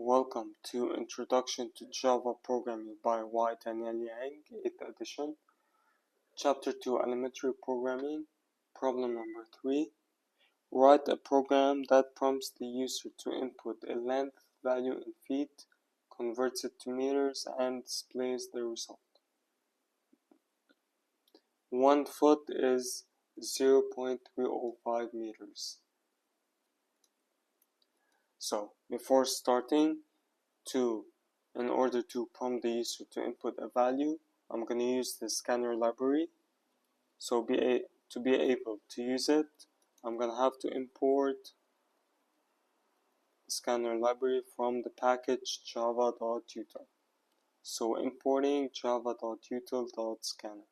Welcome to Introduction to Java Programming by White and Yang, 8th edition. Chapter 2, Elementary Programming. Problem number 3. Write a program that prompts the user to input a length value in feet, converts it to meters, and displays the result. 1 foot is 0.305 meters. So, before starting, in order to prompt the user to input a value, I'm going to use the scanner library. So to be able to use it, I'm going to have to import the scanner library from the package java.util. So importing java.util.scanner.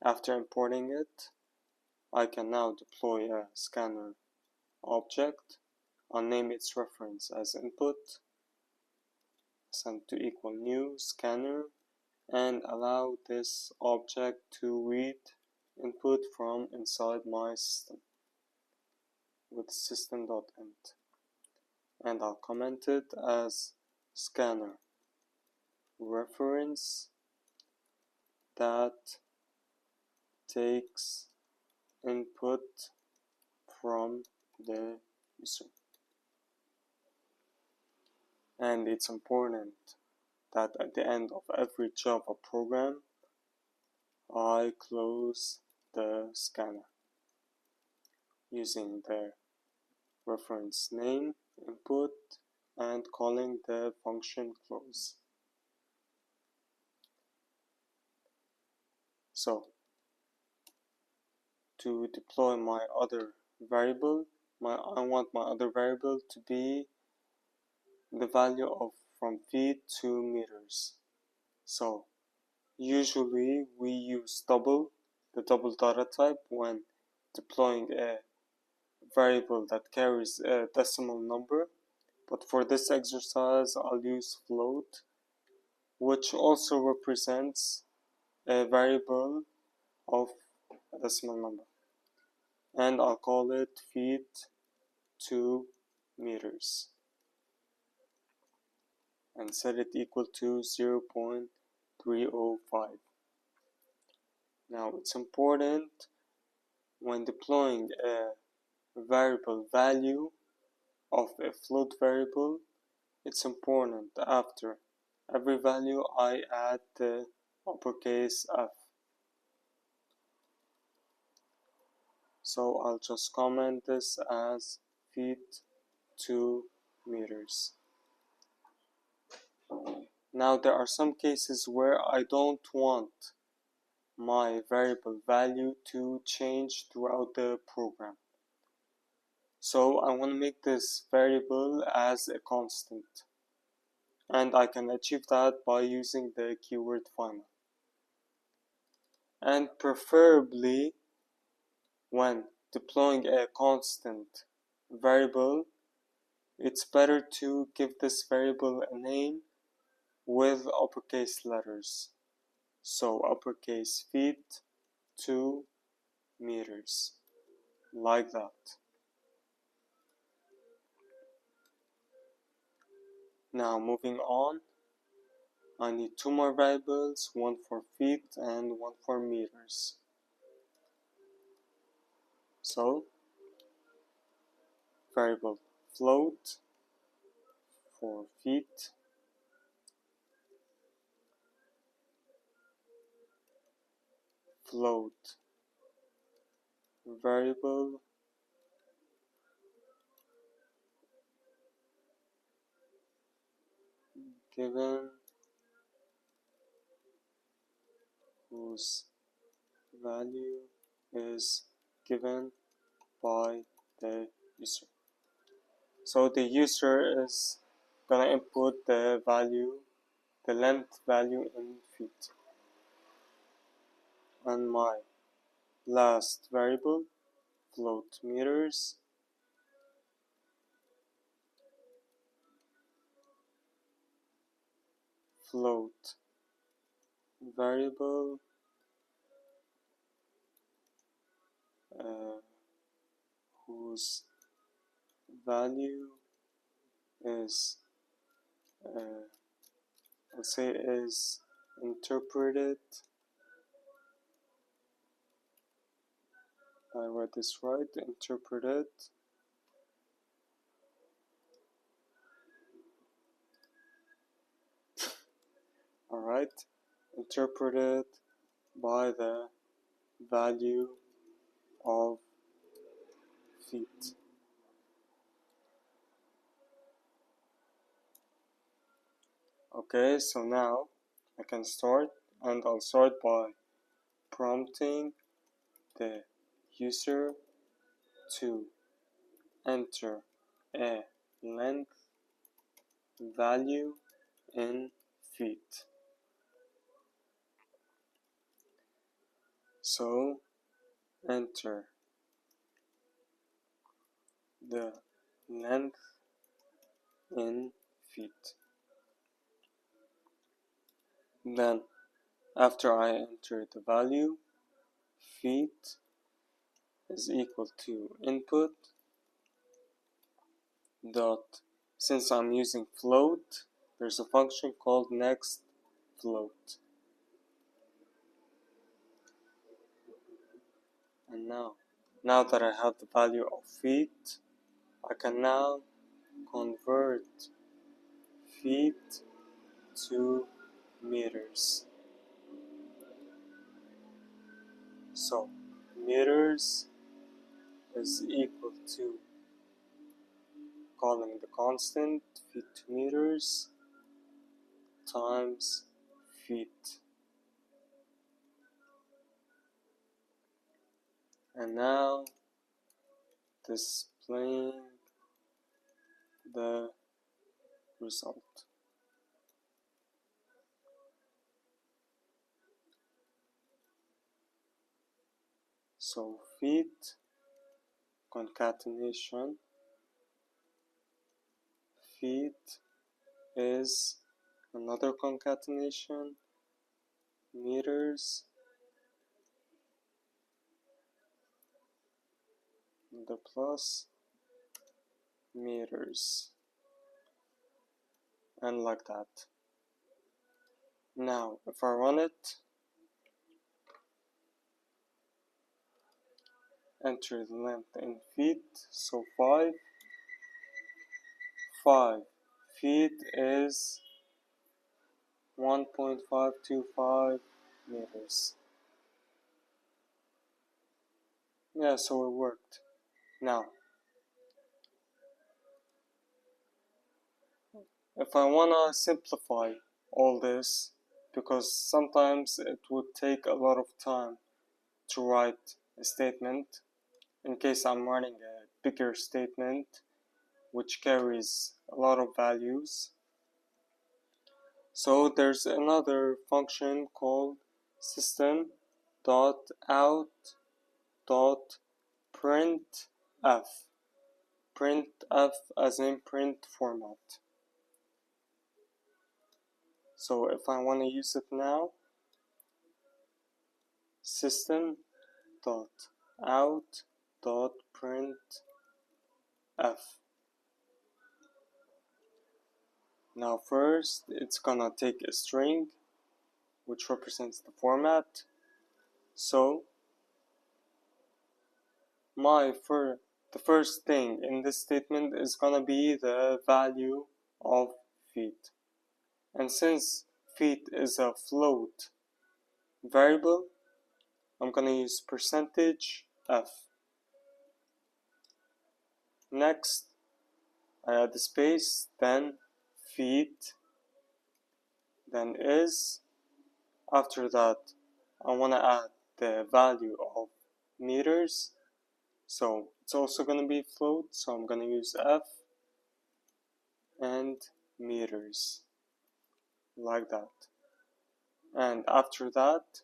After importing it, I can now deploy a scanner object. I'll name its reference as input, send to equal new scanner, and allow this object to read input from inside my system with system.int, and I'll comment it as scanner reference that takes input from the user. And it's important that at the end of every Java program, I close the scanner using the reference name, input, and calling the function close. So, to deploy my other variable, I want my other variable to be the value of from feet to meters. So usually we use the double data type when deploying a variable that carries a decimal number, but for this exercise I'll use float, which also represents a variable of a decimal number, and I'll call it feet to meters and set it equal to 0.305. Now it's important when deploying a variable value of a float variable, it's important after every value I add the uppercase F. So I'll just comment this as feet to meters. Now there are some cases where I don't want my variable value to change throughout the program. So I want to make this variable as a constant, and I can achieve that by using the keyword final. And preferably when deploying a constant variable, it's better to give this variable a name with uppercase letters. So uppercase feet to meters, like that. Now moving on, I need two more variables, one for feet and one for meters. So variable float for feet, float variable given whose value is given by the user. So the user is gonna input the value, the length value in feet. And my last variable, float meters, float variable whose value is let's say is interpreted. I read this right. Interpreted alright, interpreted by the value of feet. Okay, so now I can start, and I'll start by prompting the user to enter a length value in feet. So enter the length in feet. Then after I enter the value, feet is equal to input dot, since I'm using float, there's a function called next float. And now that I have the value of feet, I can now convert feet to meters. So meters is equal to calling the constant feet to meters times feet. And now displaying the result. So feet concatenation feet is another concatenation meters, the plus meters, and like that. Now if I run it, enter the length in feet, so 5 feet is 1.525 meters. Yeah, so it worked. Now if I wanna simplify all this, because sometimes it would take a lot of time to write a statement, in case I'm running a bigger statement which carries a lot of values. So there's another function called system.out.printf. Printf as in print format. So if I want to use it now, system.out.printf. Now first it's gonna take a string which represents the format. So the first thing in this statement is gonna be the value of feet. And since feet is a float variable, I'm gonna use %f. Next, I add the space, then feet, then is. After that, I wanna add the value of meters. So it's also gonna be float, so I'm gonna use f and meters, like that. And after that,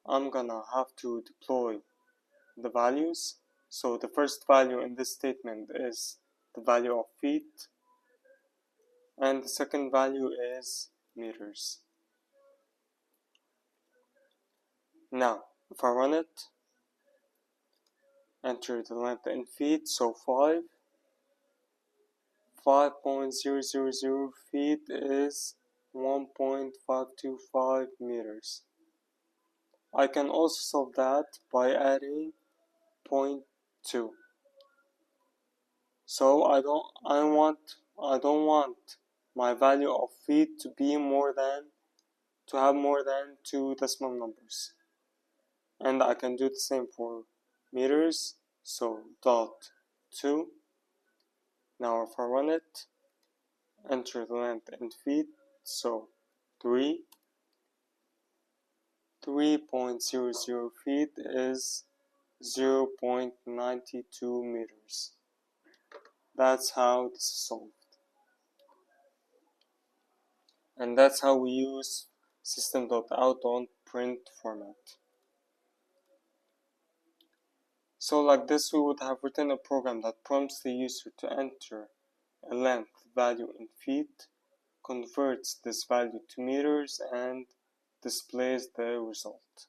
I'm gonna have to deploy the values. So the first value in this statement is the value of feet, and the second value is meters. Now, if I run it, enter the length in feet, so 5 5.000 feet is 1.525 meters. I can also solve that by adding 0.2. So I don't want my value of feet to have more than two decimal numbers. And I can do the same for meters. So dot 2. Now if I run it, enter the length in feet. So 3.00 feet is 0.92 meters. That's how this is solved. And that's how we use system.out on print format. So like this, we would have written a program that prompts the user to enter a length value in feet, converts this value to meters, and displays the result.